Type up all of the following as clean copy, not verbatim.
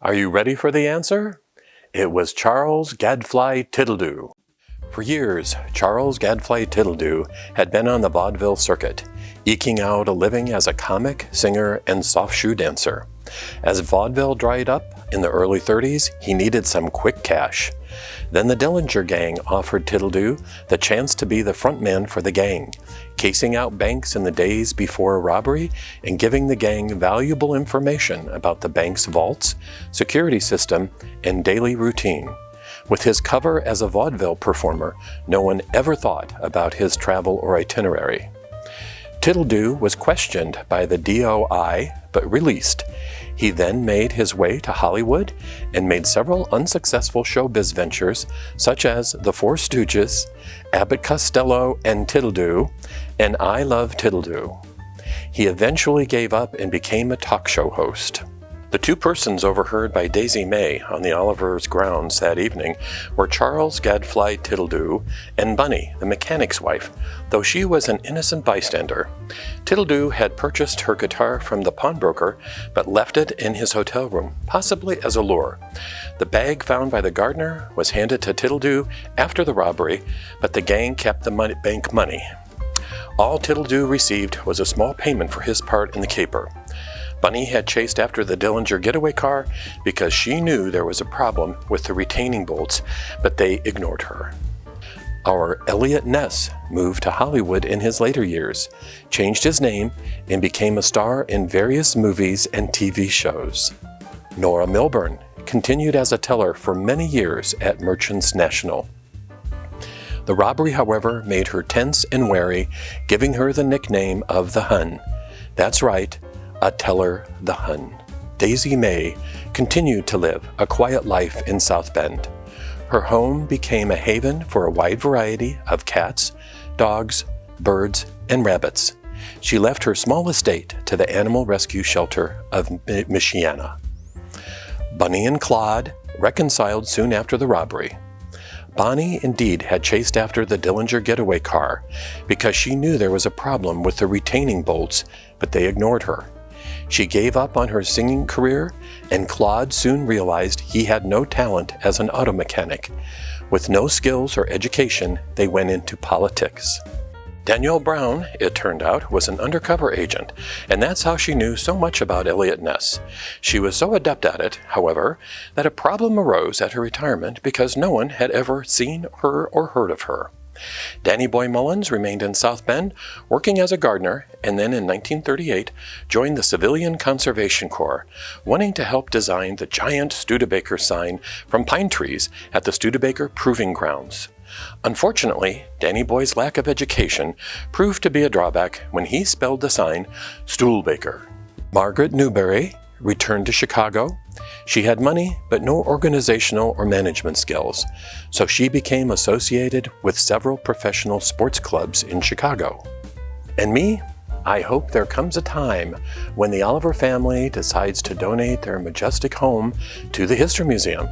Are you ready for the answer? It was Charles Gadfly Tittledoo. For years, Charles Gadfly Tittledoo had been on the vaudeville circuit, eking out a living as a comic, singer, and soft shoe dancer. As vaudeville dried up in the early 30s, he needed some quick cash. Then the Dillinger gang offered Tittledoo the chance to be the frontman for the gang, casing out banks in the days before a robbery and giving the gang valuable information about the bank's vaults, security system, and daily routine. With his cover as a vaudeville performer, no one ever thought about his travel or itinerary. Tittledoo was questioned by the DOI, but released. He then made his way to Hollywood and made several unsuccessful showbiz ventures, such as The Four Stooges, Abbott Costello and Tittledoo, and I Love Tittledoo. He eventually gave up and became a talk show host. The two persons overheard by Daisy May on the Oliver's grounds that evening were Charles Gadfly Tittledoo and Bunny, the mechanic's wife, though she was an innocent bystander. Tittledoo had purchased her guitar from the pawnbroker, but left it in his hotel room, possibly as a lure. The bag found by the gardener was handed to Tittledoo after the robbery, but the gang kept the bank money. All Tittledoo received was a small payment for his part in the caper. Bunny had chased after the Dillinger getaway car because she knew there was a problem with the retaining bolts, but they ignored her. Our Eliot Ness moved to Hollywood in his later years, changed his name, and became a star in various movies and TV shows. Nora Milburn continued as a teller for many years at Merchants National. The robbery, however, made her tense and wary, giving her the nickname of the Hun. That's right, a teller the Hun. Daisy May continued to live a quiet life in South Bend. Her home became a haven for a wide variety of cats, dogs, birds, and rabbits. She left her small estate to the animal rescue shelter of Michiana. Bunny and Claude reconciled soon after the robbery. Bonnie indeed had chased after the Dillinger getaway car because she knew there was a problem with the retaining bolts, but they ignored her. She gave up on her singing career, and Claude soon realized he had no talent as an auto mechanic. With no skills or education, they went into politics. Danielle Brown, it turned out, was an undercover agent, and that's how she knew so much about Eliot Ness. She was so adept at it, however, that a problem arose at her retirement because no one had ever seen her or heard of her. Danny Boy Mullins remained in South Bend, working as a gardener, and then in 1938 joined the Civilian Conservation Corps, wanting to help design the giant Studebaker sign from pine trees at the Studebaker Proving Grounds. Unfortunately, Danny Boy's lack of education proved to be a drawback when he spelled the sign Stoolbaker. Margaret Newberry returned to Chicago. She had money, but no organizational or management skills, so she became associated with several professional sports clubs in Chicago. And me? I hope there comes a time when the Oliver family decides to donate their majestic home to the History Museum.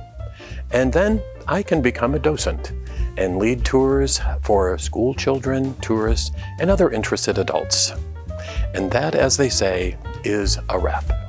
And then I can become a docent and lead tours for school children, tourists, and other interested adults. And that, as they say, is a wrap.